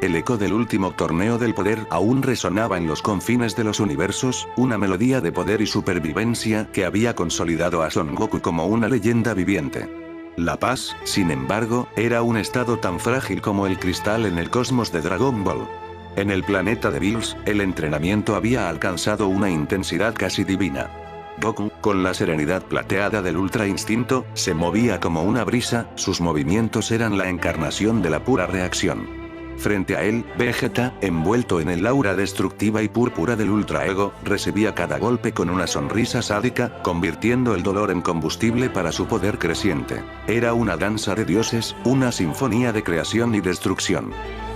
El eco del último torneo del poder aún resonaba en los confines de los universos, una melodía de poder y supervivencia que había consolidado a Son Goku como una leyenda viviente. La paz, sin embargo, era un estado tan frágil como el cristal en el cosmos de Dragon Ball. En el planeta de Bills, el entrenamiento había alcanzado una intensidad casi divina. Goku, con la serenidad plateada del Ultra Instinto, se movía como una brisa, sus movimientos eran la encarnación de la pura reacción. Frente a él, Vegeta, envuelto en el aura destructiva y púrpura del Ultra Ego, recibía cada golpe con una sonrisa sádica, convirtiendo el dolor en combustible para su poder creciente. Era una danza de dioses, una sinfonía de creación y destrucción.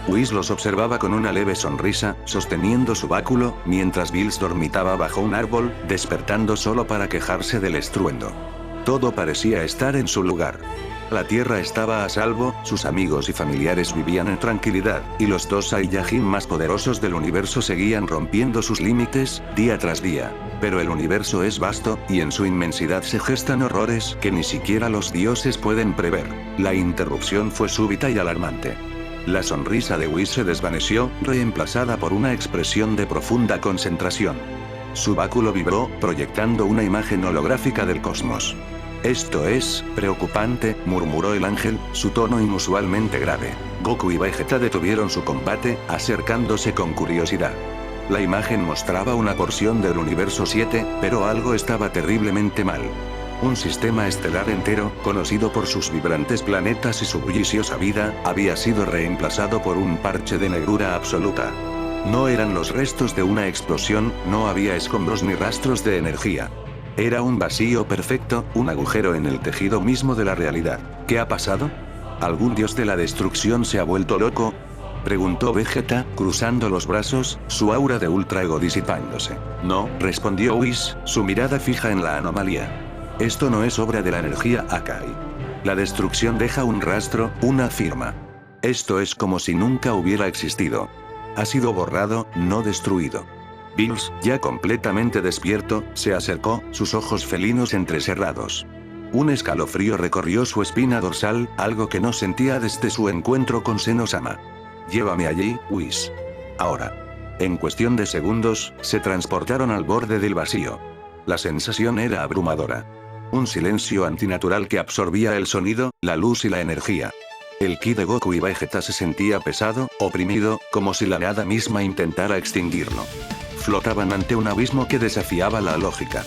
Whis los observaba con una leve sonrisa, sosteniendo su báculo, mientras Bills dormitaba bajo un árbol, despertando solo para quejarse del estruendo. Todo parecía estar en su lugar. La Tierra estaba a salvo, sus amigos y familiares vivían en tranquilidad, y los dos Saiyajin más poderosos del universo seguían rompiendo sus límites, día tras día. Pero el universo es vasto, y en su inmensidad se gestan horrores que ni siquiera los dioses pueden prever. La interrupción fue súbita y alarmante. La sonrisa de Whis se desvaneció, reemplazada por una expresión de profunda concentración. Su báculo vibró, proyectando una imagen holográfica del cosmos. Esto es preocupante, murmuró el ángel, su tono inusualmente grave. Goku y Vegeta detuvieron su combate, acercándose con curiosidad. La imagen mostraba una porción del universo 7, pero algo estaba terriblemente mal. Un sistema estelar entero, conocido por sus vibrantes planetas y su bulliciosa vida, había sido reemplazado por un parche de negrura absoluta. No eran los restos de una explosión, no había escombros ni rastros de energía. Era un vacío perfecto, un agujero en el tejido mismo de la realidad. ¿Qué ha pasado? ¿Algún dios de la destrucción se ha vuelto loco? Preguntó Vegeta, cruzando los brazos, su aura de Ultra Ego disipándose. No, respondió Whis, su mirada fija en la anomalía. Esto no es obra de la energía Akai. La destrucción deja un rastro, una firma. Esto es como si nunca hubiera existido. Ha sido borrado, no destruido. Bills, ya completamente despierto, se acercó, sus ojos felinos entrecerrados. Un escalofrío recorrió su espina dorsal, algo que no sentía desde su encuentro con Seno-sama. Llévame allí, Whis. Ahora. En cuestión de segundos, se transportaron al borde del vacío. La sensación era abrumadora. Un silencio antinatural que absorbía el sonido, la luz y la energía. El ki de Goku y Vegeta se sentía pesado, oprimido, como si la nada misma intentara extinguirlo. Flotaban ante un abismo que desafiaba la lógica.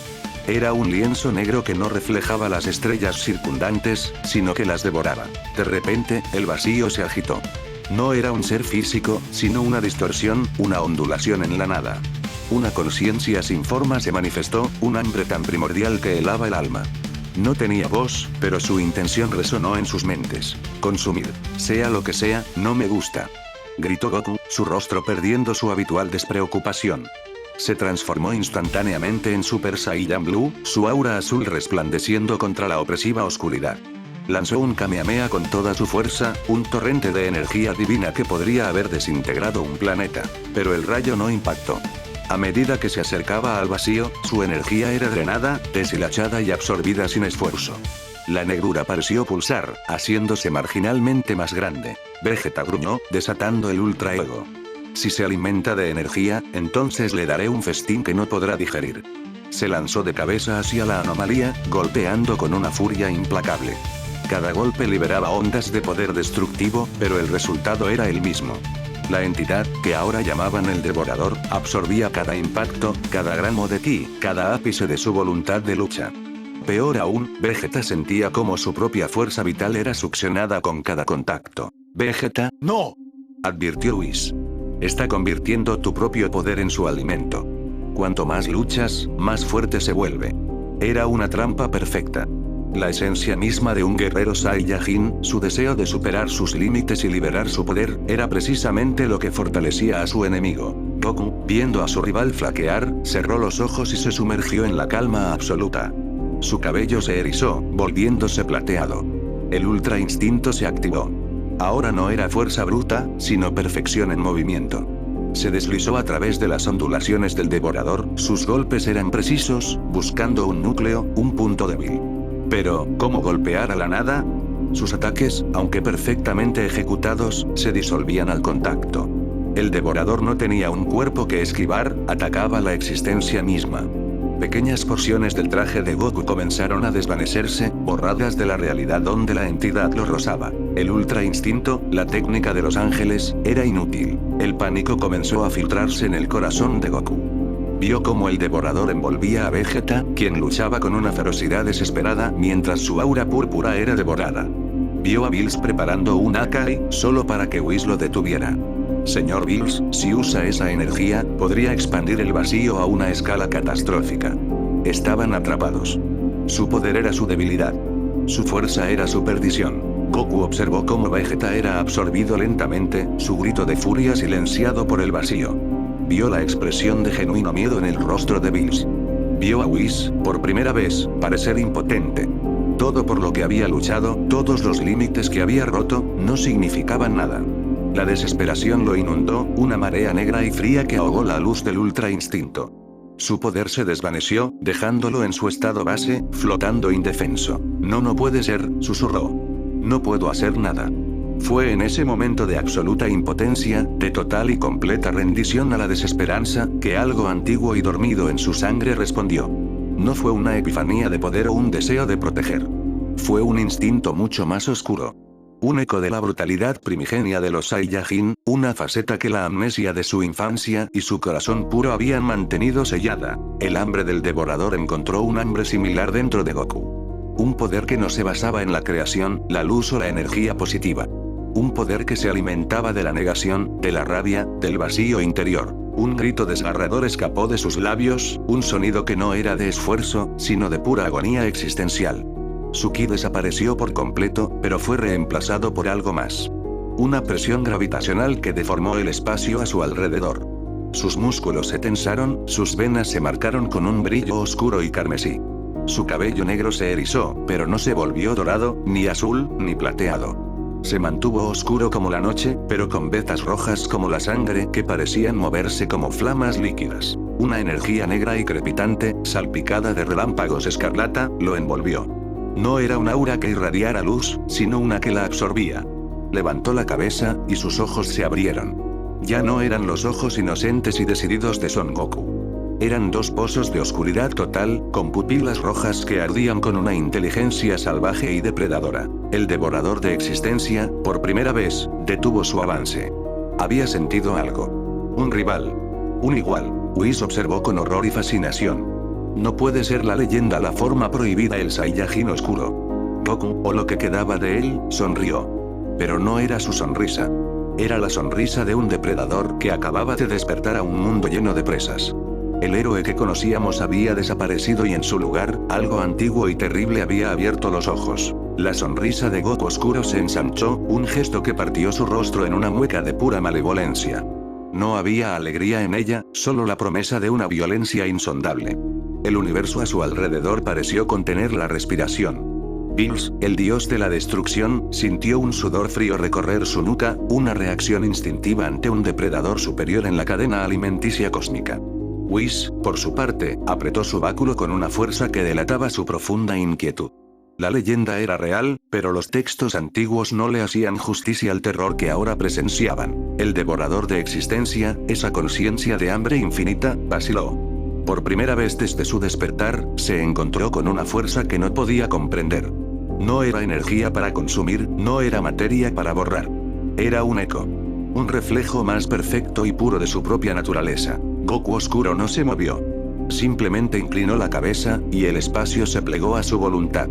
Era un lienzo negro que no reflejaba las estrellas circundantes, sino que las devoraba. De repente, el vacío se agitó. No era un ser físico, sino una distorsión, una ondulación en la nada. Una conciencia sin forma se manifestó, un hambre tan primordial que helaba el alma. No tenía voz, pero su intención resonó en sus mentes. Consumir. Sea lo que sea, no me gusta. Gritó Goku, su rostro perdiendo su habitual despreocupación. Se transformó instantáneamente en Super Saiyan Blue, su aura azul resplandeciendo contra la opresiva oscuridad. Lanzó un Kamehameha con toda su fuerza, un torrente de energía divina que podría haber desintegrado un planeta. Pero el rayo no impactó. A medida que se acercaba al vacío, su energía era drenada, deshilachada y absorbida sin esfuerzo. La negrura pareció pulsar, haciéndose marginalmente más grande. Vegeta gruñó, desatando el Ultra Ego. Si se alimenta de energía, entonces le daré un festín que no podrá digerir. Se lanzó de cabeza hacia la anomalía, golpeando con una furia implacable. Cada golpe liberaba ondas de poder destructivo, pero el resultado era el mismo. La entidad, que ahora llamaban el Devorador, absorbía cada impacto, cada gramo de ki, cada ápice de su voluntad de lucha. Peor aún, Vegeta sentía como su propia fuerza vital era succionada con cada contacto. Vegeta, ¡no!, advirtió Whis. Está convirtiendo tu propio poder en su alimento. Cuanto más luchas, más fuerte se vuelve. Era una trampa perfecta. La esencia misma de un guerrero Saiyajin, su deseo de superar sus límites y liberar su poder, era precisamente lo que fortalecía a su enemigo. Goku, viendo a su rival flaquear, cerró los ojos y se sumergió en la calma absoluta. Su cabello se erizó, volviéndose plateado. El Ultra Instinto se activó. Ahora no era fuerza bruta, sino perfección en movimiento. Se deslizó a través de las ondulaciones del Devorador, sus golpes eran precisos, buscando un núcleo, un punto débil. Pero, ¿cómo golpear a la nada? Sus ataques, aunque perfectamente ejecutados, se disolvían al contacto. El devorador no tenía un cuerpo que esquivar, atacaba la existencia misma. Pequeñas porciones del traje de Goku comenzaron a desvanecerse, borradas de la realidad donde la entidad lo rozaba. El ultra instinto, la técnica de los ángeles, era inútil. El pánico comenzó a filtrarse en el corazón de Goku. Vio cómo el devorador envolvía a Vegeta, quien luchaba con una ferocidad desesperada mientras su aura púrpura era devorada. Vio a Bills preparando un Akai, solo para que Whis lo detuviera. Señor Bills, si usa esa energía, podría expandir el vacío a una escala catastrófica. Estaban atrapados. Su poder era su debilidad. Su fuerza era su perdición. Goku observó cómo Vegeta era absorbido lentamente, su grito de furia silenciado por el vacío. Vio la expresión de genuino miedo en el rostro de Bills. Vio a Whis, por primera vez, parecer impotente. Todo por lo que había luchado, todos los límites que había roto, no significaban nada. La desesperación lo inundó, una marea negra y fría que ahogó la luz del ultra instinto. Su poder se desvaneció, dejándolo en su estado base, flotando indefenso. No puede ser, susurró. No puedo hacer nada. Fue en ese momento de absoluta impotencia, de total y completa rendición a la desesperanza, que algo antiguo y dormido en su sangre respondió. No fue una epifanía de poder o un deseo de proteger. Fue un instinto mucho más oscuro. Un eco de la brutalidad primigenia de los Saiyajin, una faceta que la amnesia de su infancia y su corazón puro habían mantenido sellada. El hambre del devorador encontró un hambre similar dentro de Goku. Un poder que no se basaba en la creación, la luz o la energía positiva. Un poder que se alimentaba de la negación, de la rabia, del vacío interior. Un grito desgarrador escapó de sus labios, un sonido que no era de esfuerzo, sino de pura agonía existencial. Su ki desapareció por completo, pero fue reemplazado por algo más. Una presión gravitacional que deformó el espacio a su alrededor. Sus músculos se tensaron, sus venas se marcaron con un brillo oscuro y carmesí. Su cabello negro se erizó, pero no se volvió dorado, ni azul, ni plateado. Se mantuvo oscuro como la noche, pero con vetas rojas como la sangre que parecían moverse como flamas líquidas. Una energía negra y crepitante, salpicada de relámpagos escarlata, lo envolvió. No era un aura que irradiara luz, sino una que la absorbía. Levantó la cabeza, y sus ojos se abrieron. Ya no eran los ojos inocentes y decididos de Son Goku. Eran dos pozos de oscuridad total, con pupilas rojas que ardían con una inteligencia salvaje y depredadora. El devorador de existencia, por primera vez, detuvo su avance. Había sentido algo. Un rival. Un igual. Whis observó con horror y fascinación. No puede ser la leyenda la forma prohibida el Saiyajin oscuro. Goku, o lo que quedaba de él, sonrió. Pero no era su sonrisa. Era la sonrisa de un depredador que acababa de despertar a un mundo lleno de presas. El héroe que conocíamos había desaparecido y en su lugar, algo antiguo y terrible había abierto los ojos. La sonrisa de Goku oscuro se ensanchó, un gesto que partió su rostro en una mueca de pura malevolencia. No había alegría en ella, solo la promesa de una violencia insondable. El universo a su alrededor pareció contener la respiración. Bills, el dios de la destrucción, sintió un sudor frío recorrer su nuca, una reacción instintiva ante un depredador superior en la cadena alimenticia cósmica. Whis, por su parte, apretó su báculo con una fuerza que delataba su profunda inquietud. La leyenda era real, pero los textos antiguos no le hacían justicia al terror que ahora presenciaban. El devorador de existencia, esa conciencia de hambre infinita, vaciló. Por primera vez desde su despertar, se encontró con una fuerza que no podía comprender. No era energía para consumir, no era materia para borrar. Era un eco. Un reflejo más perfecto y puro de su propia naturaleza. Goku oscuro no se movió. Simplemente inclinó la cabeza, y el espacio se plegó a su voluntad.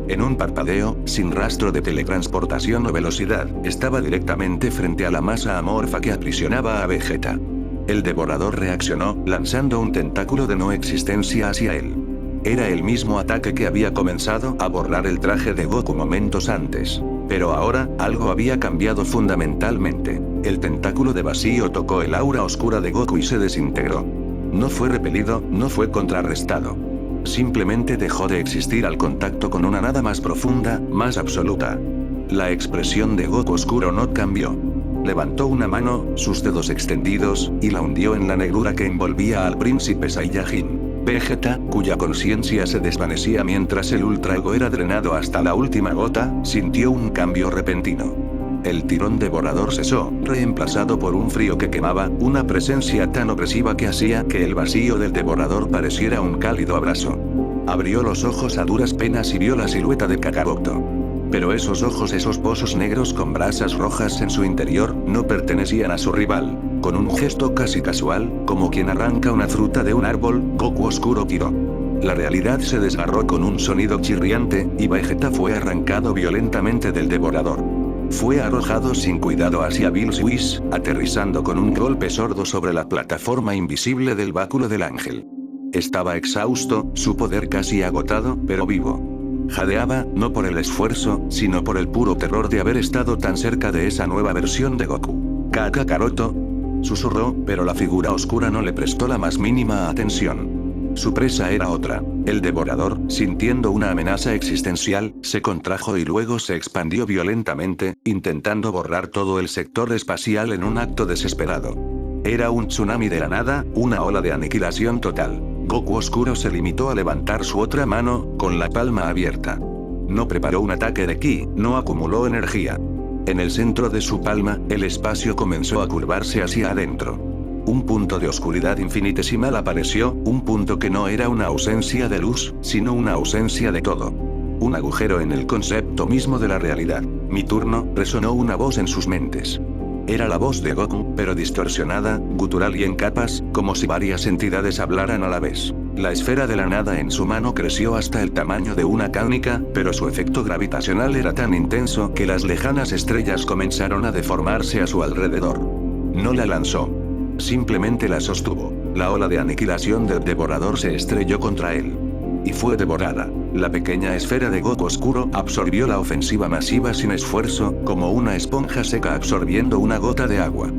En un parpadeo, sin rastro de teletransportación o velocidad, estaba directamente frente a la masa amorfa que aprisionaba a Vegeta. El devorador reaccionó, lanzando un tentáculo de no existencia hacia él. Era el mismo ataque que había comenzado a borrar el traje de Goku momentos antes. Pero ahora, algo había cambiado fundamentalmente. El tentáculo de vacío tocó el aura oscura de Goku y se desintegró. No fue repelido, no fue contrarrestado. Simplemente dejó de existir al contacto con una nada más profunda, más absoluta. La expresión de Goku oscuro no cambió. Levantó una mano, sus dedos extendidos, y la hundió en la negrura que envolvía al príncipe Saiyajin. Vegeta, cuya conciencia se desvanecía mientras el Ultra Ego era drenado hasta la última gota, sintió un cambio repentino. El tirón devorador cesó, reemplazado por un frío que quemaba, una presencia tan opresiva que hacía que el vacío del devorador pareciera un cálido abrazo. Abrió los ojos a duras penas y vio la silueta de Kakaroto. Pero esos ojos, esos pozos negros con brasas rojas en su interior, no pertenecían a su rival. Con un gesto casi casual, como quien arranca una fruta de un árbol, Goku Oscuro tiró. La realidad se desgarró con un sonido chirriante, y Vegeta fue arrancado violentamente del devorador. Fue arrojado sin cuidado hacia Bills Whis, aterrizando con un golpe sordo sobre la plataforma invisible del báculo del ángel. Estaba exhausto, su poder casi agotado, pero vivo. Jadeaba, no por el esfuerzo, sino por el puro terror de haber estado tan cerca de esa nueva versión de Goku. Kakaroto, susurró, pero la figura oscura no le prestó la más mínima atención. Su presa era otra. El devorador, sintiendo una amenaza existencial, se contrajo y luego se expandió violentamente, intentando borrar todo el sector espacial en un acto desesperado. Era un tsunami de la nada, una ola de aniquilación total. Goku Oscuro se limitó a levantar su otra mano, con la palma abierta. No preparó un ataque de ki, no acumuló energía. En el centro de su palma, el espacio comenzó a curvarse hacia adentro. Un punto de oscuridad infinitesimal apareció, un punto que no era una ausencia de luz, sino una ausencia de todo. Un agujero en el concepto mismo de la realidad. Mi turno, resonó una voz en sus mentes. Era la voz de Goku, pero distorsionada, gutural y en capas, como si varias entidades hablaran a la vez. La esfera de la nada en su mano creció hasta el tamaño de una cánica, pero su efecto gravitacional era tan intenso que las lejanas estrellas comenzaron a deformarse a su alrededor. No la lanzó. Simplemente la sostuvo. La ola de aniquilación del devorador se estrelló contra él. Y fue devorada. La pequeña esfera de Goku Oscuro absorbió la ofensiva masiva sin esfuerzo, como una esponja seca absorbiendo una gota de agua.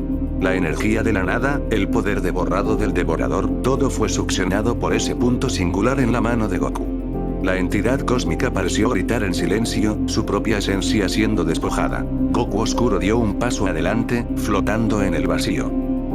La energía de la nada, el poder devorado del devorador, todo fue succionado por ese punto singular en la mano de Goku. La entidad cósmica pareció gritar en silencio, su propia esencia siendo despojada. Goku Oscuro dio un paso adelante, flotando en el vacío.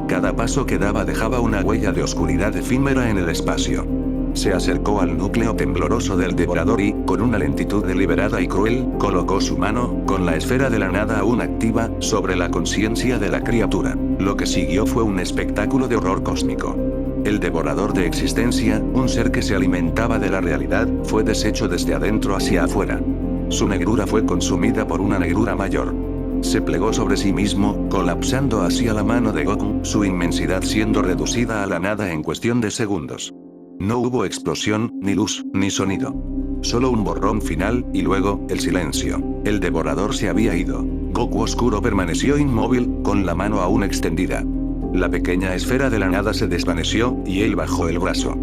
Cada paso que daba dejaba una huella de oscuridad efímera en el espacio. Se acercó al núcleo tembloroso del devorador y, con una lentitud deliberada y cruel, colocó su mano, con la esfera de la nada aún activa, sobre la conciencia de la criatura. Lo que siguió fue un espectáculo de horror cósmico. El devorador de existencia, un ser que se alimentaba de la realidad, fue deshecho desde adentro hacia afuera. Su negrura fue consumida por una negrura mayor. Se plegó sobre sí mismo, colapsando hacia la mano de Goku, su inmensidad siendo reducida a la nada en cuestión de segundos. No hubo explosión, ni luz, ni sonido. Solo un borrón final, y luego, el silencio. El devorador se había ido. Goku Oscuro permaneció inmóvil, con la mano aún extendida. La pequeña esfera de la nada se desvaneció, y él bajó el brazo.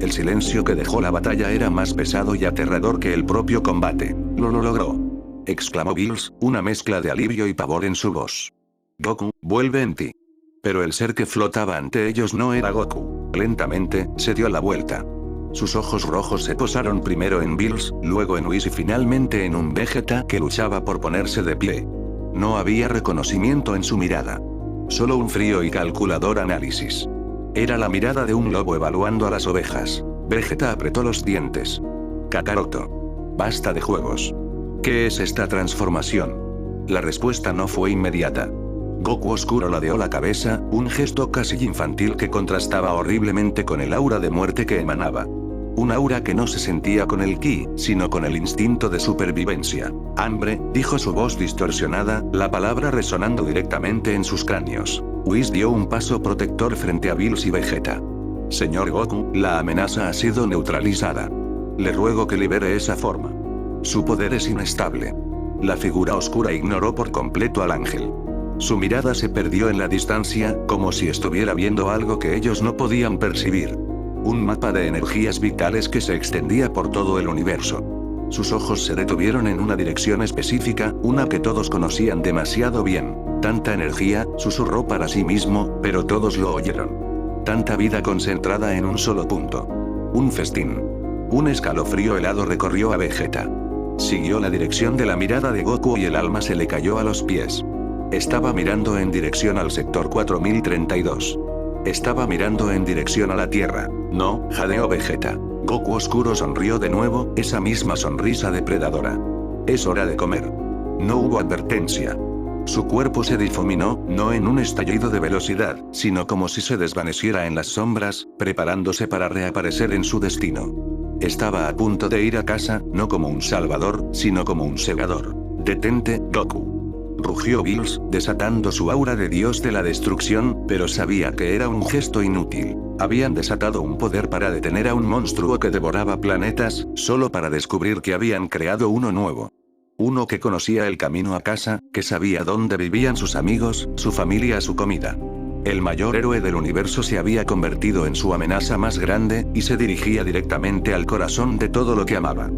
El silencio que dejó la batalla era más pesado y aterrador que el propio combate. Lo logró. Exclamó Bills, una mezcla de alivio y pavor en su voz. Goku, vuelve en ti. Pero el ser que flotaba ante ellos no era Goku. Lentamente, se dio la vuelta. Sus ojos rojos se posaron primero en Bills, luego en Whis y finalmente en un Vegeta que luchaba por ponerse de pie. No había reconocimiento en su mirada. Solo un frío y calculador análisis. Era la mirada de un lobo evaluando a las ovejas. Vegeta apretó los dientes. Kakaroto. Basta de juegos. ¿Qué es esta transformación? La respuesta no fue inmediata. Goku Oscuro ladeó la cabeza, un gesto casi infantil que contrastaba horriblemente con el aura de muerte que emanaba. Un aura que no se sentía con el ki, sino con el instinto de supervivencia. Hambre, dijo su voz distorsionada, la palabra resonando directamente en sus cráneos. Whis dio un paso protector frente a Bills y Vegeta. Señor Goku, la amenaza ha sido neutralizada. Le ruego que libere esa forma. Su poder es inestable. La figura oscura ignoró por completo al ángel. Su mirada se perdió en la distancia, como si estuviera viendo algo que ellos no podían percibir. Un mapa de energías vitales que se extendía por todo el universo. Sus ojos se detuvieron en una dirección específica, una que todos conocían demasiado bien. Tanta energía, susurró para sí mismo, pero todos lo oyeron. Tanta vida concentrada en un solo punto. Un festín. Un escalofrío helado recorrió a Vegeta. Siguió la dirección de la mirada de Goku y el alma se le cayó a los pies. Estaba mirando en dirección al sector 4032. Estaba mirando en dirección a la Tierra. No, jadeó Vegeta. Goku Oscuro sonrió de nuevo, esa misma sonrisa depredadora. Es hora de comer. No hubo advertencia. Su cuerpo se difuminó, no en un estallido de velocidad, sino como si se desvaneciera en las sombras, preparándose para reaparecer en su destino. Estaba a punto de ir a casa, no como un salvador, sino como un segador. Detente, Goku. Rugió Bills, desatando su aura de dios de la destrucción, pero sabía que era un gesto inútil. Habían desatado un poder para detener a un monstruo que devoraba planetas, solo para descubrir que habían creado uno nuevo. Uno que conocía el camino a casa, que sabía dónde vivían sus amigos, su familia, su comida. El mayor héroe del universo se había convertido en su amenaza más grande, y se dirigía directamente al corazón de todo lo que amaba.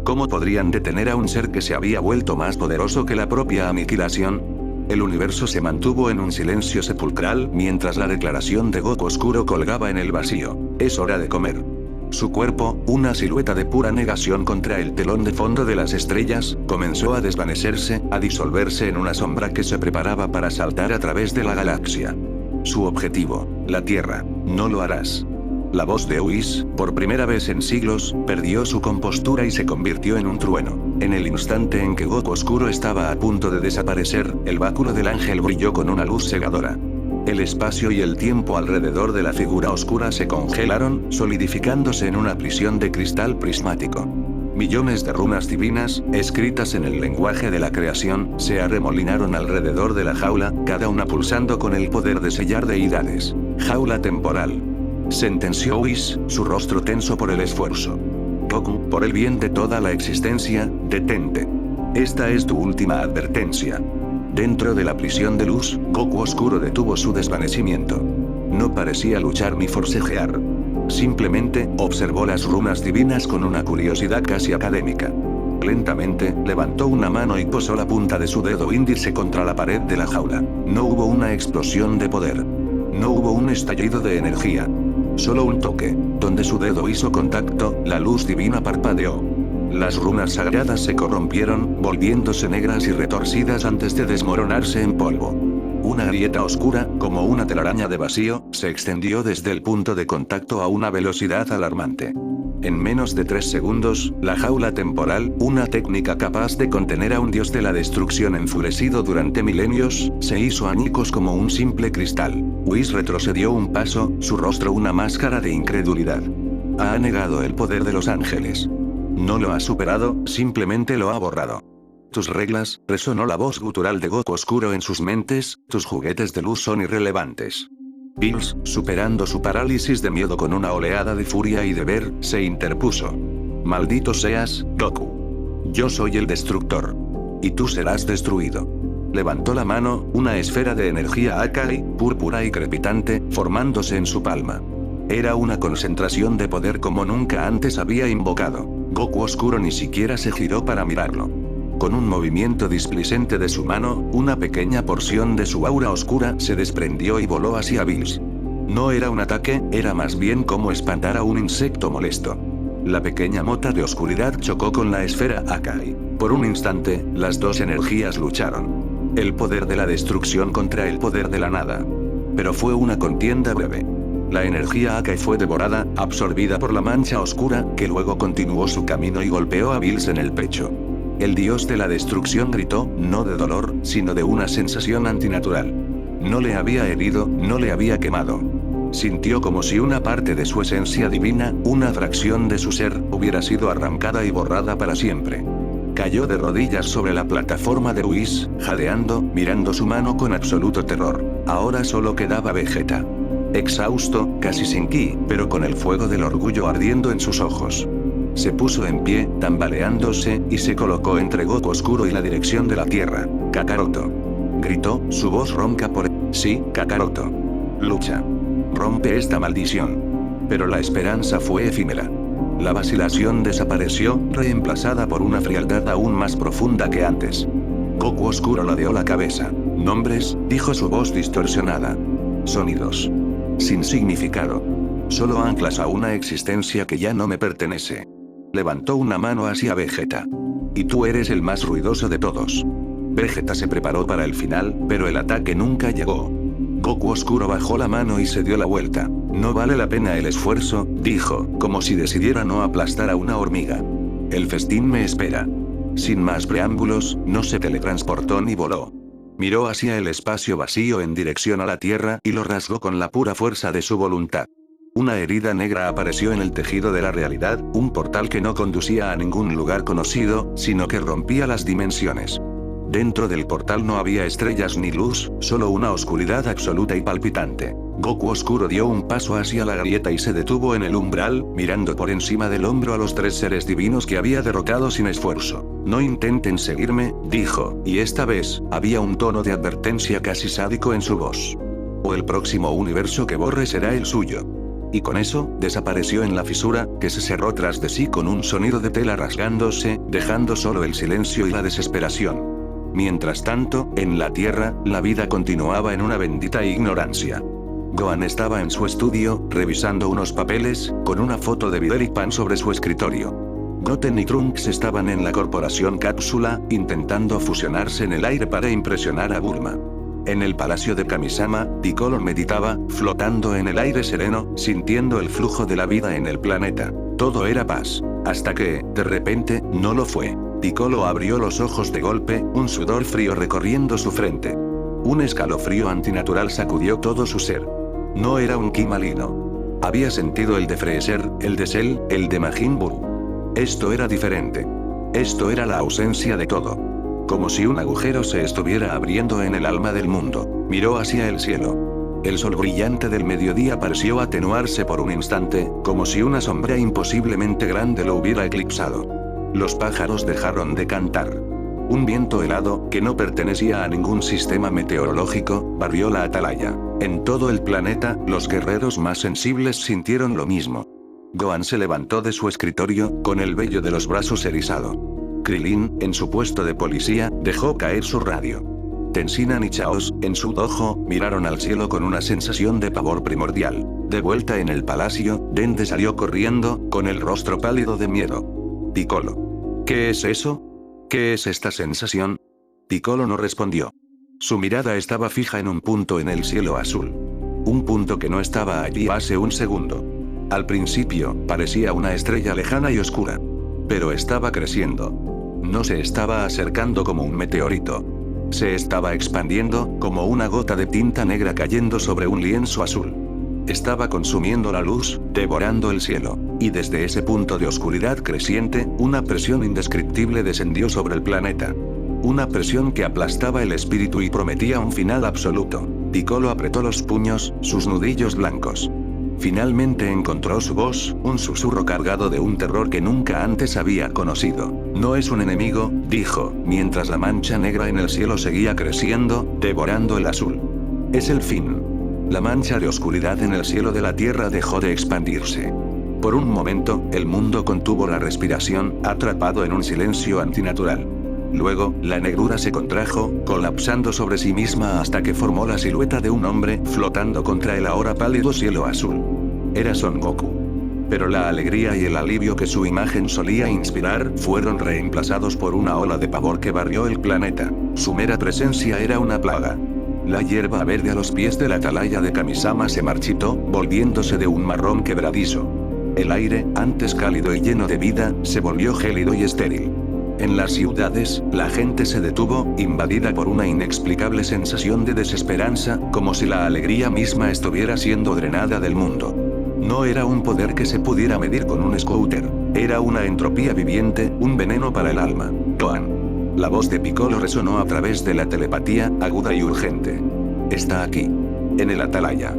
¿Cómo podrían detener a un ser que se había vuelto más poderoso que la propia aniquilación? El universo se mantuvo en un silencio sepulcral mientras la declaración de Goku Oscuro colgaba en el vacío. Es hora de comer. Su cuerpo, una silueta de pura negación contra el telón de fondo de las estrellas, comenzó a desvanecerse, a disolverse en una sombra que se preparaba para saltar a través de la galaxia. Su objetivo, la Tierra. No lo harás. La voz de Whis, por primera vez en siglos, perdió su compostura y se convirtió en un trueno. En el instante en que Goku Oscuro estaba a punto de desaparecer, el báculo del ángel brilló con una luz cegadora. El espacio y el tiempo alrededor de la figura oscura se congelaron, solidificándose en una prisión de cristal prismático. Millones de runas divinas, escritas en el lenguaje de la creación, se arremolinaron alrededor de la jaula, cada una pulsando con el poder de sellar deidades. Jaula temporal. Sentenció Whis, su rostro tenso por el esfuerzo. Goku, por el bien de toda la existencia, detente. Esta es tu última advertencia. Dentro de la prisión de luz, Goku Oscuro detuvo su desvanecimiento. No parecía luchar ni forcejear. Simplemente, observó las runas divinas con una curiosidad casi académica. Lentamente, levantó una mano y posó la punta de su dedo índice contra la pared de la jaula. No hubo una explosión de poder. No hubo un estallido de energía. Solo un toque. Donde su dedo hizo contacto, la luz divina parpadeó. Las runas sagradas se corrompieron, volviéndose negras y retorcidas antes de desmoronarse en polvo. Una grieta oscura, como una telaraña de vacío, se extendió desde el punto de contacto a una velocidad alarmante. En menos de 3 segundos, la jaula temporal, una técnica capaz de contener a un dios de la destrucción enfurecido durante milenios, se hizo añicos como un simple cristal. Whis retrocedió un paso, su rostro una máscara de incredulidad. Ha negado el poder de los ángeles. No lo ha superado, simplemente lo ha borrado. Tus reglas, resonó la voz gutural de Goku Oscuro en sus mentes, tus juguetes de luz son irrelevantes. Bills, superando su parálisis de miedo con una oleada de furia y deber, se interpuso. Maldito seas, Goku. Yo soy el destructor. Y tú serás destruido. Levantó la mano, una esfera de energía Akai, púrpura y crepitante, formándose en su palma. Era una concentración de poder como nunca antes había invocado. Goku Oscuro ni siquiera se giró para mirarlo. Con un movimiento displicente de su mano, una pequeña porción de su aura oscura se desprendió y voló hacia Bills. No era un ataque, era más bien como espantar a un insecto molesto. La pequeña mota de oscuridad chocó con la esfera Akai. Por un instante, las dos energías lucharon. El poder de la destrucción contra el poder de la nada. Pero fue una contienda breve. La energía Akai fue devorada, absorbida por la mancha oscura, que luego continuó su camino y golpeó a Bills en el pecho. El dios de la destrucción gritó, no de dolor, sino de una sensación antinatural. No le había herido, no le había quemado. Sintió como si una parte de su esencia divina, una fracción de su ser, hubiera sido arrancada y borrada para siempre. Cayó de rodillas sobre la plataforma de Whis, jadeando, mirando su mano con absoluto terror. Ahora solo quedaba Vegeta. Exhausto, casi sin ki, pero con el fuego del orgullo ardiendo en sus ojos. Se puso en pie, tambaleándose, y se colocó entre Goku Oscuro y la dirección de la Tierra. Kakaroto. Gritó, su voz ronca por... Sí, Kakaroto. Lucha. Rompe esta maldición. Pero la esperanza fue efímera. La vacilación desapareció, reemplazada por una frialdad aún más profunda que antes. Goku Oscuro ladeó la cabeza. Nombres, dijo su voz distorsionada. Sonidos. Sin significado. Solo anclas a una existencia que ya no me pertenece. Levantó una mano hacia Vegeta. Y tú eres el más ruidoso de todos. Vegeta se preparó para el final, pero el ataque nunca llegó. Goku Oscuro bajó la mano y se dio la vuelta. No vale la pena el esfuerzo, dijo, como si decidiera no aplastar a una hormiga. El festín me espera. Sin más preámbulos, no se teletransportó ni voló. Miró hacia el espacio vacío en dirección a la Tierra y lo rasgó con la pura fuerza de su voluntad. Una herida negra apareció en el tejido de la realidad, un portal que no conducía a ningún lugar conocido, sino que rompía las dimensiones. Dentro del portal no había estrellas ni luz, solo una oscuridad absoluta y palpitante. Goku Oscuro dio un paso hacia la grieta y se detuvo en el umbral, mirando por encima del hombro a los 3 seres divinos que había derrotado sin esfuerzo. No intenten seguirme, dijo, y esta vez, había un tono de advertencia casi sádico en su voz. O el próximo universo que borre será el suyo. Y con eso, desapareció en la fisura, que se cerró tras de sí con un sonido de tela rasgándose, dejando solo el silencio y la desesperación. Mientras tanto, en la Tierra, la vida continuaba en una bendita ignorancia. Gohan estaba en su estudio, revisando unos papeles, con una foto de Videl y Pan sobre su escritorio. Goten y Trunks estaban en la corporación Cápsula, intentando fusionarse en el aire para impresionar a Bulma. En el palacio de Kamisama, Piccolo meditaba, flotando en el aire sereno, sintiendo el flujo de la vida en el planeta. Todo era paz. Hasta que, de repente, no lo fue. Piccolo abrió los ojos de golpe, un sudor frío recorriendo su frente. Un escalofrío antinatural sacudió todo su ser. No era un ki maligno. Había sentido el de Freezer, el de Cell, el de Majin Buu. Esto era diferente. Esto era la ausencia de todo. Como si un agujero se estuviera abriendo en el alma del mundo. Miró hacia el cielo. El sol brillante del mediodía pareció atenuarse por un instante, como si una sombra imposiblemente grande lo hubiera eclipsado. Los pájaros dejaron de cantar. Un viento helado, que no pertenecía a ningún sistema meteorológico, barrió la atalaya. En todo el planeta, los guerreros más sensibles sintieron lo mismo. Gohan se levantó de su escritorio, con el vello de los brazos erizado. Krillin, en su puesto de policía, dejó caer su radio. Tenshinhan y Chaos, en su dojo, miraron al cielo con una sensación de pavor primordial. De vuelta en el palacio, Dende salió corriendo, con el rostro pálido de miedo. Piccolo. ¿Qué es eso? ¿Qué es esta sensación? Piccolo no respondió. Su mirada estaba fija en un punto en el cielo azul. Un punto que no estaba allí hace un segundo. Al principio, parecía una estrella lejana y oscura. Pero estaba creciendo. No se estaba acercando como un meteorito. Se estaba expandiendo, como una gota de tinta negra cayendo sobre un lienzo azul. Estaba consumiendo la luz, devorando el cielo. Y desde ese punto de oscuridad creciente, una presión indescriptible descendió sobre el planeta. Una presión que aplastaba el espíritu y prometía un final absoluto. Piccolo apretó los puños, sus nudillos blancos. Finalmente encontró su voz, un susurro cargado de un terror que nunca antes había conocido. No es un enemigo, dijo, mientras la mancha negra en el cielo seguía creciendo, devorando el azul. Es el fin. La mancha de oscuridad en el cielo de la Tierra dejó de expandirse. Por un momento, el mundo contuvo la respiración, atrapado en un silencio antinatural. Luego, la negrura se contrajo, colapsando sobre sí misma hasta que formó la silueta de un hombre, flotando contra el ahora pálido cielo azul. Era Son Goku. Pero la alegría y el alivio que su imagen solía inspirar, fueron reemplazados por una ola de pavor que barrió el planeta. Su mera presencia era una plaga. La hierba verde a los pies de la atalaya de Kamisama se marchitó, volviéndose de un marrón quebradizo. El aire, antes cálido y lleno de vida, se volvió gélido y estéril. En las ciudades, la gente se detuvo, invadida por una inexplicable sensación de desesperanza, como si la alegría misma estuviera siendo drenada del mundo. No era un poder que se pudiera medir con un scouter. Era una entropía viviente, un veneno para el alma. Gohan. La voz de Piccolo resonó a través de la telepatía, aguda y urgente. Está aquí. En el atalaya.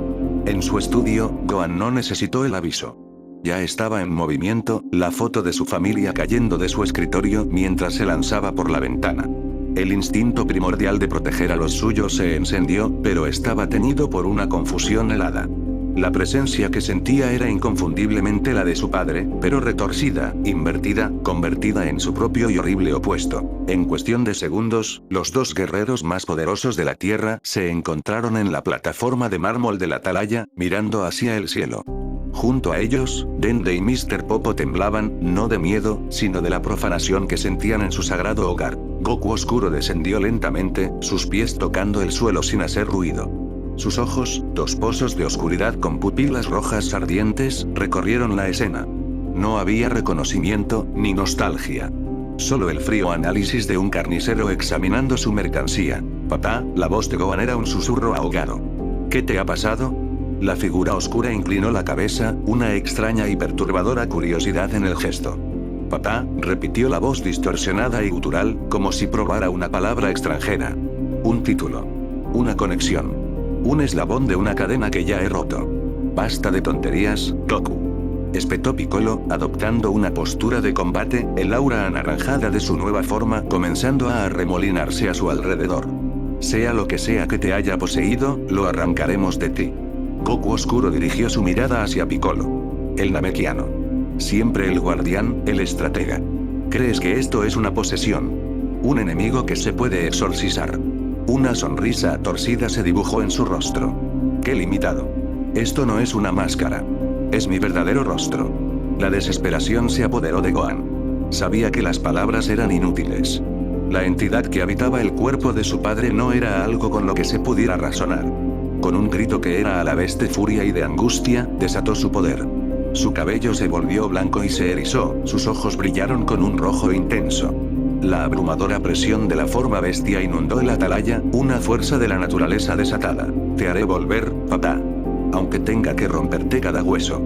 En su estudio, Gohan no necesitó el aviso. Ya estaba en movimiento, la foto de su familia cayendo de su escritorio mientras se lanzaba por la ventana. El instinto primordial de proteger a los suyos se encendió, pero estaba teñido por una confusión helada. La presencia que sentía era inconfundiblemente la de su padre, pero retorcida, invertida, convertida en su propio y horrible opuesto. En cuestión de segundos, los dos guerreros más poderosos de la Tierra se encontraron en la plataforma de mármol de la atalaya, mirando hacia el cielo. Junto a ellos, Dende y Mr. Popo temblaban, no de miedo, sino de la profanación que sentían en su sagrado hogar. Goku Oscuro descendió lentamente, sus pies tocando el suelo sin hacer ruido. Sus ojos, dos pozos de oscuridad con pupilas rojas ardientes, recorrieron la escena. No había reconocimiento, ni nostalgia. Solo el frío análisis de un carnicero examinando su mercancía. Papá, la voz de Gohan era un susurro ahogado. ¿Qué te ha pasado? La figura oscura inclinó la cabeza, una extraña y perturbadora curiosidad en el gesto. Papá, repitió la voz distorsionada y gutural, como si probara una palabra extranjera. Un título. Una conexión. Un eslabón de una cadena que ya he roto. Basta de tonterías, Goku. Espetó Piccolo, adoptando una postura de combate, el aura anaranjada de su nueva forma comenzando a arremolinarse a su alrededor. Sea lo que sea que te haya poseído, lo arrancaremos de ti. Goku Oscuro dirigió su mirada hacia Piccolo. El Namekiano. Siempre el guardián, el estratega. ¿Crees que esto es una posesión? Un enemigo que se puede exorcizar. Una sonrisa torcida se dibujó en su rostro. ¡Qué limitado! Esto no es una máscara. Es mi verdadero rostro. La desesperación se apoderó de Gohan. Sabía que las palabras eran inútiles. La entidad que habitaba el cuerpo de su padre no era algo con lo que se pudiera razonar. Con un grito que era a la vez de furia y de angustia, desató su poder. Su cabello se volvió blanco y se erizó, sus ojos brillaron con un rojo intenso. La abrumadora presión de la forma bestia inundó el atalaya, una fuerza de la naturaleza desatada. Te haré volver, papá. Aunque tenga que romperte cada hueso.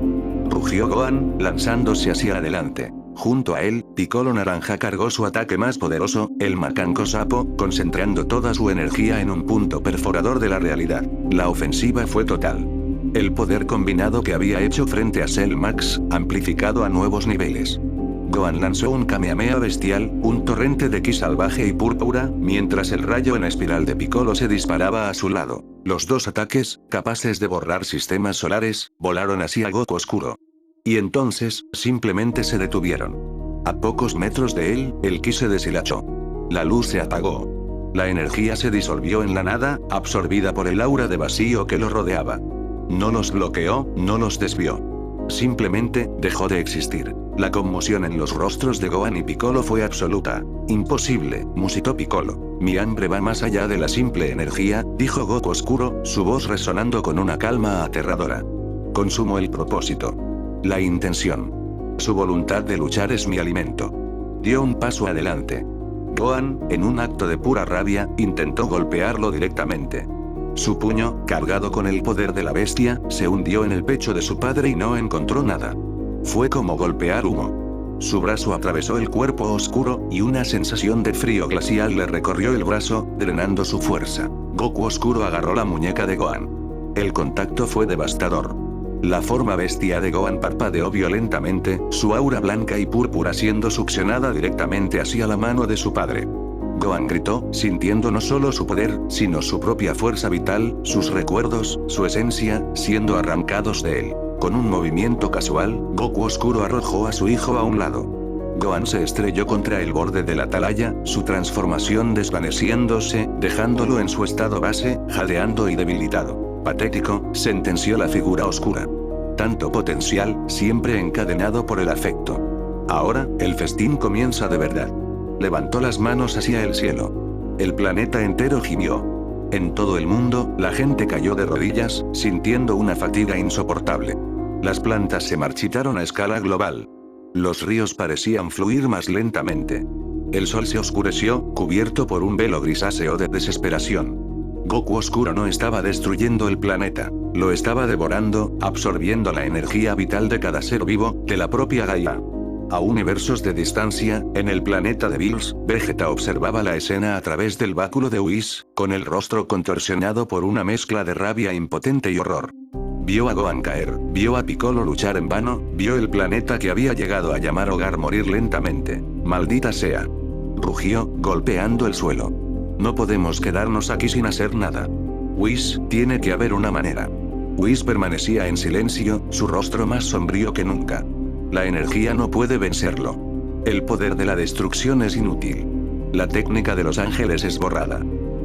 Rugió Gohan, lanzándose hacia adelante. Junto a él, Piccolo Naranja cargó su ataque más poderoso, el Macanco Sapo, concentrando toda su energía en un punto perforador de la realidad. La ofensiva fue total. El poder combinado que había hecho frente a Cell Max, amplificado a nuevos niveles. Gohan lanzó un Kamehameha bestial, un torrente de ki salvaje y púrpura, mientras el rayo en espiral de Piccolo se disparaba a su lado. Los dos ataques, capaces de borrar sistemas solares, volaron hacia Goku Oscuro. Y entonces, simplemente se detuvieron. A pocos metros de él, el ki se deshilachó. La luz se apagó. La energía se disolvió en la nada, absorbida por el aura de vacío que lo rodeaba. No los bloqueó, no los desvió. Simplemente, dejó de existir. La conmoción en los rostros de Gohan y Piccolo fue absoluta. Imposible, musitó Piccolo. Mi hambre va más allá de la simple energía, dijo Goku Oscuro, su voz resonando con una calma aterradora. Consumo el propósito. La intención. Su voluntad de luchar es mi alimento. Dio un paso adelante. Gohan, en un acto de pura rabia, intentó golpearlo directamente. Su puño, cargado con el poder de la bestia, se hundió en el pecho de su padre y no encontró nada. Fue como golpear humo. Su brazo atravesó el cuerpo oscuro, y una sensación de frío glacial le recorrió el brazo, drenando su fuerza. Goku Oscuro agarró la muñeca de Gohan. El contacto fue devastador. La forma bestia de Gohan parpadeó violentamente, su aura blanca y púrpura siendo succionada directamente hacia la mano de su padre. Gohan gritó, sintiendo no solo su poder, sino su propia fuerza vital, sus recuerdos, su esencia, siendo arrancados de él. Con un movimiento casual, Goku Oscuro arrojó a su hijo a un lado. Gohan se estrelló contra el borde de la atalaya, su transformación desvaneciéndose, dejándolo en su estado base, jadeando y debilitado. Patético, sentenció la figura oscura. Tanto potencial, siempre encadenado por el afecto. Ahora, el festín comienza de verdad. Levantó las manos hacia el cielo. El planeta entero gimió. En todo el mundo, la gente cayó de rodillas, sintiendo una fatiga insoportable. Las plantas se marchitaron a escala global. Los ríos parecían fluir más lentamente. El sol se oscureció, cubierto por un velo grisáceo de desesperación. Goku Oscuro no estaba destruyendo el planeta. Lo estaba devorando, absorbiendo la energía vital de cada ser vivo, de la propia Gaia. A universos de distancia, en el planeta de Bills, Vegeta observaba la escena a través del báculo de Whis, con el rostro contorsionado por una mezcla de rabia impotente y horror. Vio a Gohan caer, vio a Piccolo luchar en vano, vio el planeta que había llegado a llamar hogar morir lentamente. ¡Maldita sea! Rugió, golpeando el suelo. No podemos quedarnos aquí sin hacer nada. Whis, tiene que haber una manera. Whis permanecía en silencio, su rostro más sombrío que nunca. La energía no puede vencerlo. El poder de la destrucción es inútil. La técnica de los ángeles es borrada.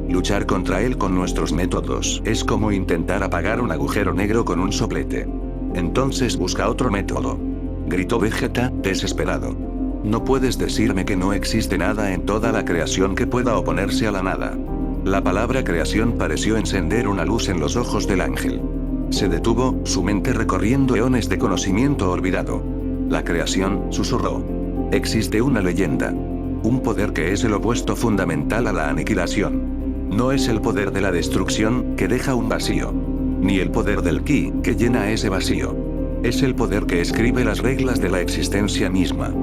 Luchar contra él con nuestros métodos es como intentar apagar un agujero negro con un soplete. Entonces busca otro método. Gritó Vegeta, desesperado. No puedes decirme que no existe nada en toda la creación que pueda oponerse a la nada. La palabra creación pareció encender una luz en los ojos del ángel. Se detuvo, su mente recorriendo eones de conocimiento olvidado. La creación, susurró. Existe una leyenda. Un poder que es el opuesto fundamental a la aniquilación. No es el poder de la destrucción, que deja un vacío. Ni el poder del ki, que llena ese vacío. Es el poder que escribe las reglas de la existencia misma.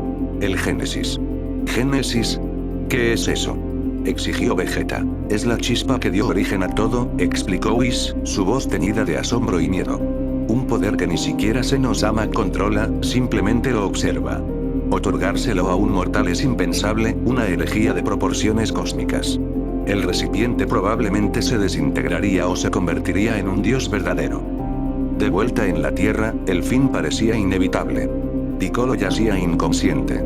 El Génesis. ¿Génesis? ¿Qué es eso?, exigió Vegeta. Es la chispa que dio origen a todo, explicó Whis, su voz teñida de asombro y miedo. Un poder que ni siquiera Senosama controla, simplemente lo observa. Otorgárselo a un mortal es impensable, una herejía de proporciones cósmicas. El recipiente probablemente se desintegraría o se convertiría en un dios verdadero. De vuelta en la Tierra, el fin parecía inevitable. Piccolo yacía inconsciente.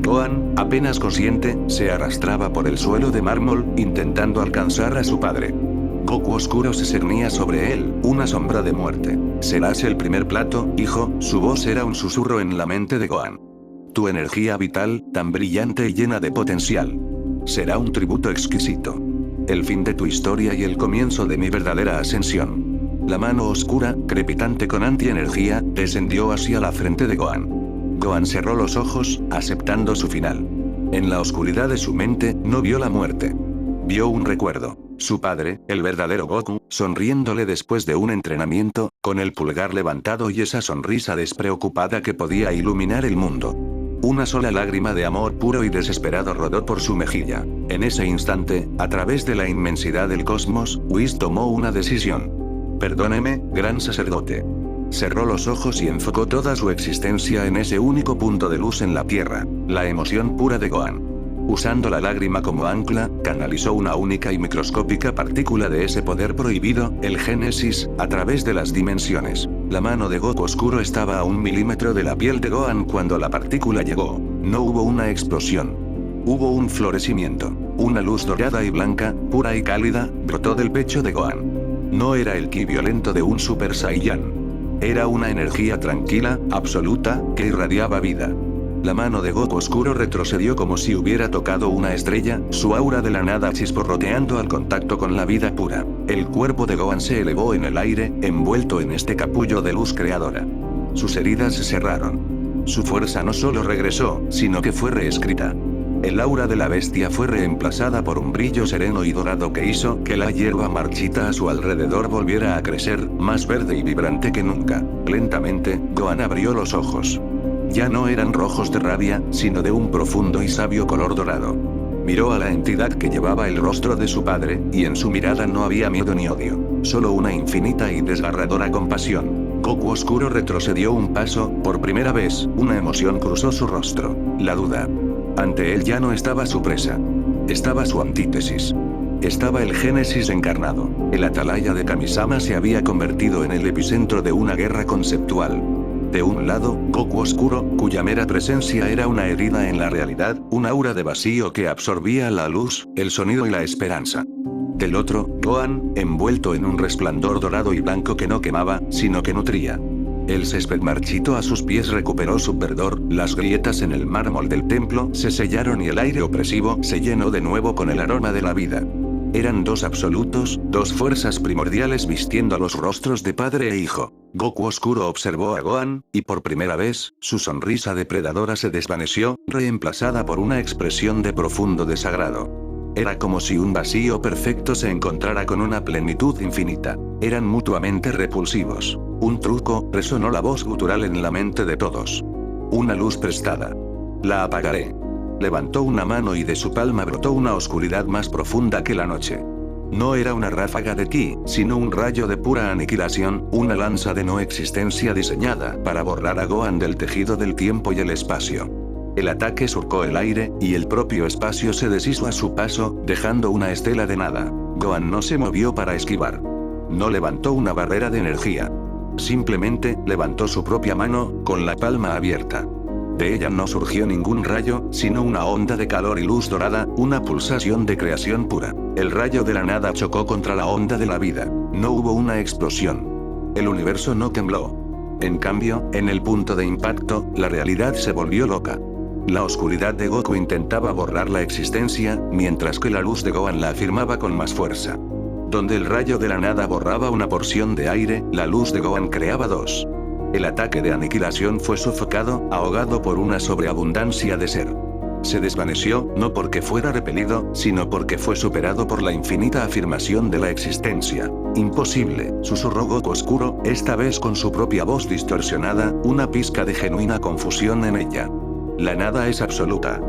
Gohan, apenas consciente, se arrastraba por el suelo de mármol, intentando alcanzar a su padre. Goku oscuro se cernía sobre él, una sombra de muerte. «Serás el primer plato, hijo», su voz era un susurro en la mente de Gohan. «Tu energía vital, tan brillante y llena de potencial. Será un tributo exquisito. El fin de tu historia y el comienzo de mi verdadera ascensión». La mano oscura, crepitante con antienergía, descendió hacia la frente de Gohan. Gohan cerró los ojos, aceptando su final. En la oscuridad de su mente, no vio la muerte. Vio un recuerdo. Su padre, el verdadero Goku, sonriéndole después de un entrenamiento, con el pulgar levantado y esa sonrisa despreocupada que podía iluminar el mundo. Una sola lágrima de amor puro y desesperado rodó por su mejilla. En ese instante, a través de la inmensidad del cosmos, Whis tomó una decisión. «Perdóneme, gran sacerdote». Cerró los ojos y enfocó toda su existencia en ese único punto de luz en la Tierra, la emoción pura de Gohan. Usando la lágrima como ancla, canalizó una única y microscópica partícula de ese poder prohibido, el Génesis, a través de las dimensiones. La mano de Goku oscuro estaba a 1 milímetro de la piel de Gohan cuando la partícula llegó. No hubo una explosión. Hubo un florecimiento. Una luz dorada y blanca, pura y cálida, brotó del pecho de Gohan. No era el ki violento de un Super Saiyan. Era una energía tranquila, absoluta, que irradiaba vida. La mano de Goku oscuro retrocedió como si hubiera tocado una estrella, su aura de la nada chisporroteando al contacto con la vida pura. El cuerpo de Gohan se elevó en el aire, envuelto en este capullo de luz creadora. Sus heridas se cerraron. Su fuerza no solo regresó, sino que fue reescrita. El aura de la bestia fue reemplazada por un brillo sereno y dorado que hizo que la hierba marchita a su alrededor volviera a crecer, más verde y vibrante que nunca. Lentamente, Gohan abrió los ojos. Ya no eran rojos de rabia, sino de un profundo y sabio color dorado. Miró a la entidad que llevaba el rostro de su padre, y en su mirada no había miedo ni odio, solo una infinita y desgarradora compasión. Goku oscuro retrocedió un paso, por primera vez, una emoción cruzó su rostro, la duda. Ante él ya no estaba su presa. Estaba su antítesis. Estaba el Génesis encarnado. El atalaya de Kamisama se había convertido en el epicentro de una guerra conceptual. De un lado, Goku oscuro, cuya mera presencia era una herida en la realidad, un aura de vacío que absorbía la luz, el sonido y la esperanza. Del otro, Gohan, envuelto en un resplandor dorado y blanco que no quemaba, sino que nutría. El césped marchito a sus pies recuperó su verdor, las grietas en el mármol del templo se sellaron y el aire opresivo se llenó de nuevo con el aroma de la vida. Eran dos absolutos, dos fuerzas primordiales vistiendo a los rostros de padre e hijo. Goku oscuro observó a Gohan, y por primera vez, su sonrisa depredadora se desvaneció, reemplazada por una expresión de profundo desagrado. Era como si un vacío perfecto se encontrara con una plenitud infinita. Eran mutuamente repulsivos. Un truco, resonó la voz gutural en la mente de todos. Una luz prestada. La apagaré. Levantó una mano y de su palma brotó una oscuridad más profunda que la noche. No era una ráfaga de ki, sino un rayo de pura aniquilación, una lanza de no existencia diseñada para borrar a Gohan del tejido del tiempo y el espacio. El ataque surcó el aire, y el propio espacio se deshizo a su paso, dejando una estela de nada. Gohan no se movió para esquivar. No levantó una barrera de energía. Simplemente, levantó su propia mano, con la palma abierta. De ella no surgió ningún rayo, sino una onda de calor y luz dorada, una pulsación de creación pura. El rayo de la nada chocó contra la onda de la vida. No hubo una explosión. El universo no tembló. En cambio, en el punto de impacto, la realidad se volvió loca. La oscuridad de Goku intentaba borrar la existencia, mientras que la luz de Gohan la afirmaba con más fuerza. Donde el rayo de la nada borraba una porción de aire, la luz de Gohan creaba dos. El ataque de aniquilación fue sofocado, ahogado por una sobreabundancia de ser. Se desvaneció, no porque fuera repelido, sino porque fue superado por la infinita afirmación de la existencia. Imposible, susurró Goku oscuro, esta vez con su propia voz distorsionada, una pizca de genuina confusión en ella. La nada es absoluta.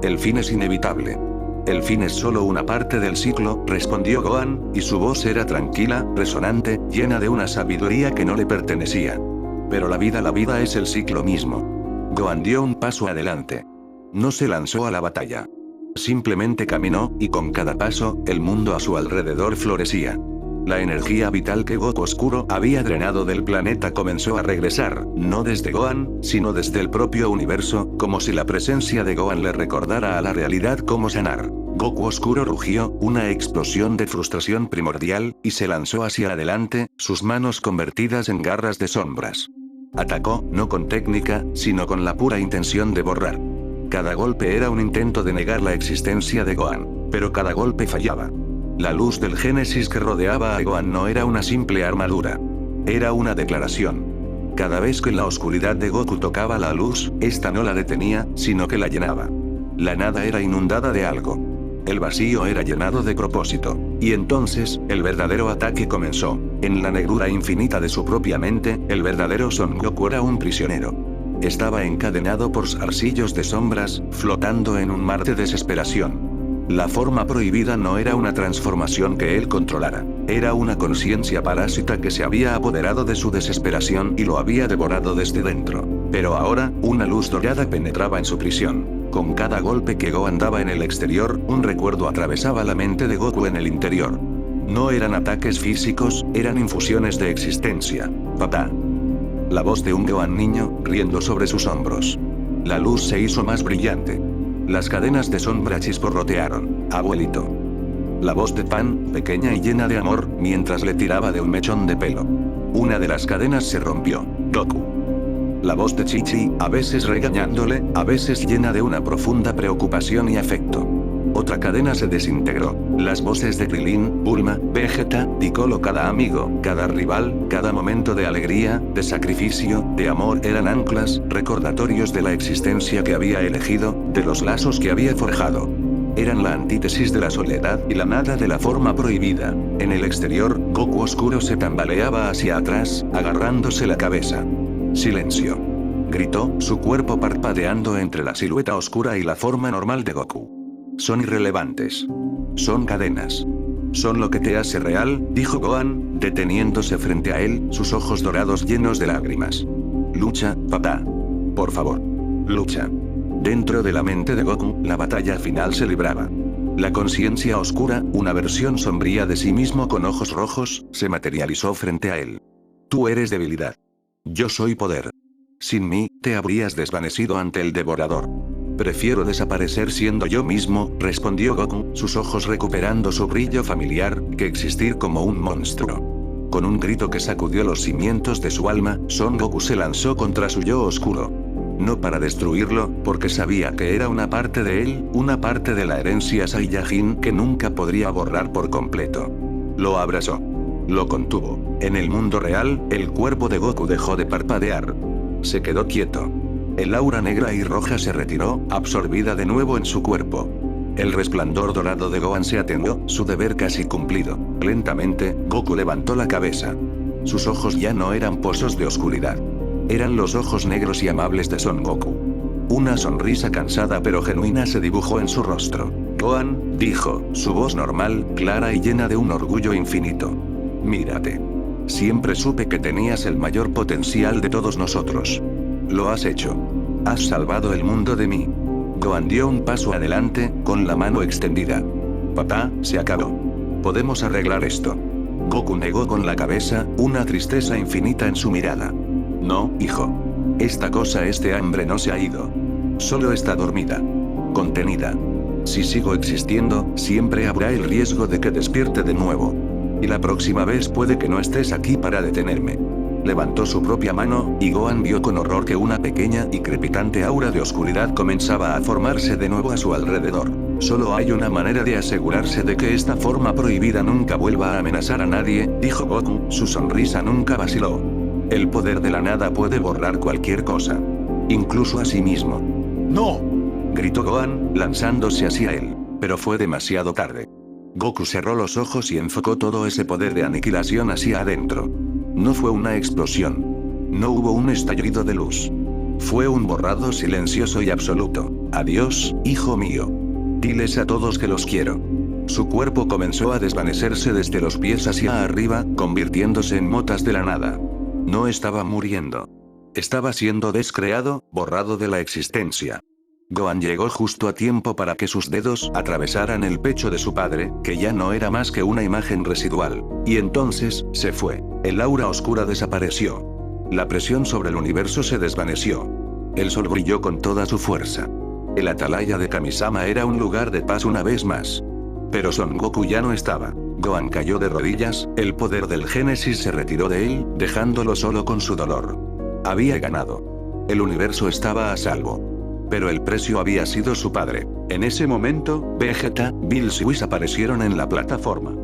El fin es inevitable. El fin es solo una parte del ciclo, respondió Gohan, y su voz era tranquila, resonante, llena de una sabiduría que no le pertenecía. Pero la vida es el ciclo mismo. Gohan dio un paso adelante. No se lanzó a la batalla. Simplemente caminó, y con cada paso, el mundo a su alrededor florecía. La energía vital que Goku oscuro había drenado del planeta comenzó a regresar, no desde Gohan, sino desde el propio universo, como si la presencia de Gohan le recordara a la realidad cómo sanar. Goku oscuro rugió, una explosión de frustración primordial, y se lanzó hacia adelante, sus manos convertidas en garras de sombras. Atacó, no con técnica, sino con la pura intención de borrar. Cada golpe era un intento de negar la existencia de Gohan, pero cada golpe fallaba. La luz del Génesis que rodeaba a Gohan no era una simple armadura. Era una declaración. Cada vez que la oscuridad de Goku tocaba la luz, esta no la detenía, sino que la llenaba. La nada era inundada de algo. El vacío era llenado de propósito. Y entonces, el verdadero ataque comenzó. En la negrura infinita de su propia mente, el verdadero Son Goku era un prisionero. Estaba encadenado por zarcillos de sombras, flotando en un mar de desesperación. La forma prohibida no era una transformación que él controlara. Era una conciencia parásita que se había apoderado de su desesperación y lo había devorado desde dentro. Pero ahora, una luz dorada penetraba en su prisión. Con cada golpe que Gohan daba en el exterior, un recuerdo atravesaba la mente de Goku en el interior. No eran ataques físicos, eran infusiones de existencia. Papá. La voz de un Gohan niño, riendo sobre sus hombros. La luz se hizo más brillante. Las cadenas de sombra chisporrotearon. Abuelito. La voz de Pan, pequeña y llena de amor, mientras le tiraba de un mechón de pelo. Una de las cadenas se rompió. Goku. La voz de Chi-Chi, a veces regañándole, a veces llena de una profunda preocupación y afecto. Otra cadena se desintegró. Las voces de Krillin, Bulma, Vegeta, Piccolo, cada amigo, cada rival, cada momento de alegría, de sacrificio, de amor eran anclas, recordatorios de la existencia que había elegido, de los lazos que había forjado. Eran la antítesis de la soledad y la nada de la forma prohibida. En el exterior, Goku oscuro se tambaleaba hacia atrás, agarrándose la cabeza. Silencio. Gritó, su cuerpo parpadeando entre la silueta oscura y la forma normal de Goku. Son irrelevantes. Son cadenas. Son lo que te hace real, dijo Gohan, deteniéndose frente a él, sus ojos dorados llenos de lágrimas. Lucha, papá. Por favor. Lucha. Dentro de la mente de Goku, la batalla final se libraba. La conciencia oscura, una versión sombría de sí mismo con ojos rojos, se materializó frente a él. Tú eres debilidad. Yo soy poder. Sin mí, te habrías desvanecido ante el devorador. Prefiero desaparecer siendo yo mismo, respondió Goku, sus ojos recuperando su brillo familiar, que existir como un monstruo. Con un grito que sacudió los cimientos de su alma, Son Goku se lanzó contra su yo oscuro. No para destruirlo, porque sabía que era una parte de él, una parte de la herencia Saiyajin que nunca podría borrar por completo. Lo abrazó. Lo contuvo. En el mundo real, el cuerpo de Goku dejó de parpadear. Se quedó quieto. El aura negra y roja se retiró, absorbida de nuevo en su cuerpo. El resplandor dorado de Gohan se atenuó, su deber casi cumplido. Lentamente, Goku levantó la cabeza. Sus ojos ya no eran pozos de oscuridad. Eran los ojos negros y amables de Son Goku. Una sonrisa cansada pero genuina se dibujó en su rostro. Gohan, dijo, su voz normal, clara y llena de un orgullo infinito. Mírate. Siempre supe que tenías el mayor potencial de todos nosotros. Lo has hecho. Has salvado el mundo de mí. Gohan dio un paso adelante, con la mano extendida. Papá, se acabó. Podemos arreglar esto. Goku negó con la cabeza, una tristeza infinita en su mirada. No, hijo. Esta cosa, este hambre no se ha ido. Solo está dormida. Contenida. Si sigo existiendo, siempre habrá el riesgo de que despierte de nuevo. Y la próxima vez puede que no estés aquí para detenerme. Levantó su propia mano, y Gohan vio con horror que una pequeña y crepitante aura de oscuridad comenzaba a formarse de nuevo a su alrededor. Solo hay una manera de asegurarse de que esta forma prohibida nunca vuelva a amenazar a nadie, dijo Goku, su sonrisa nunca vaciló. El poder de la nada puede borrar cualquier cosa. Incluso a sí mismo. ¡No! Gritó Gohan, lanzándose hacia él. Pero fue demasiado tarde. Goku cerró los ojos y enfocó todo ese poder de aniquilación hacia adentro. No fue una explosión. No hubo un estallido de luz. Fue un borrado silencioso y absoluto. Adiós, hijo mío. Diles a todos que los quiero. Su cuerpo comenzó a desvanecerse desde los pies hacia arriba, convirtiéndose en motas de la nada. No estaba muriendo. Estaba siendo descreado, borrado de la existencia. Gohan llegó justo a tiempo para que sus dedos atravesaran el pecho de su padre, que ya no era más que una imagen residual. Y entonces, se fue. El aura oscura desapareció. La presión sobre el universo se desvaneció. El sol brilló con toda su fuerza. El atalaya de Kamisama era un lugar de paz una vez más. Pero Son Goku ya no estaba. Gohan cayó de rodillas, el poder del Génesis se retiró de él, dejándolo solo con su dolor. Había ganado. El universo estaba a salvo. Pero el precio había sido su padre. En ese momento, Vegeta, Bills y Whis aparecieron en la plataforma.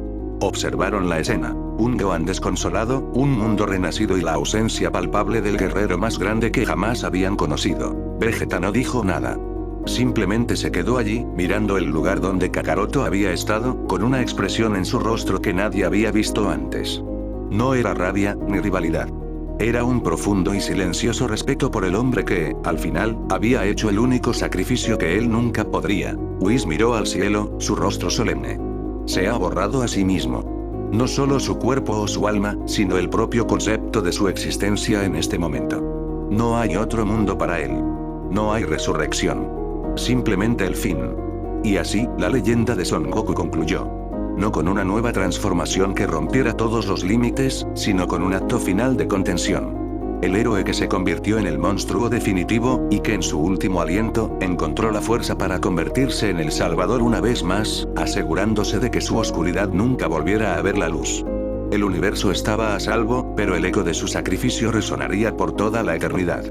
Observaron la escena. Un Gohan desconsolado, un mundo renacido y la ausencia palpable del guerrero más grande que jamás habían conocido. Vegeta no dijo nada. Simplemente se quedó allí, mirando el lugar donde Kakaroto había estado, con una expresión en su rostro que nadie había visto antes. No era rabia, ni rivalidad. Era un profundo y silencioso respeto por el hombre que, al final, había hecho el único sacrificio que él nunca podría. Whis miró al cielo, su rostro solemne. Se ha borrado a sí mismo. No solo su cuerpo o su alma, sino el propio concepto de su existencia en este momento. No hay otro mundo para él. No hay resurrección. Simplemente el fin. Y así, la leyenda de Son Goku concluyó. No con una nueva transformación que rompiera todos los límites, sino con un acto final de contención. El héroe que se convirtió en el monstruo definitivo, y que en su último aliento, encontró la fuerza para convertirse en el Salvador una vez más, asegurándose de que su oscuridad nunca volviera a ver la luz. El universo estaba a salvo, pero el eco de su sacrificio resonaría por toda la eternidad.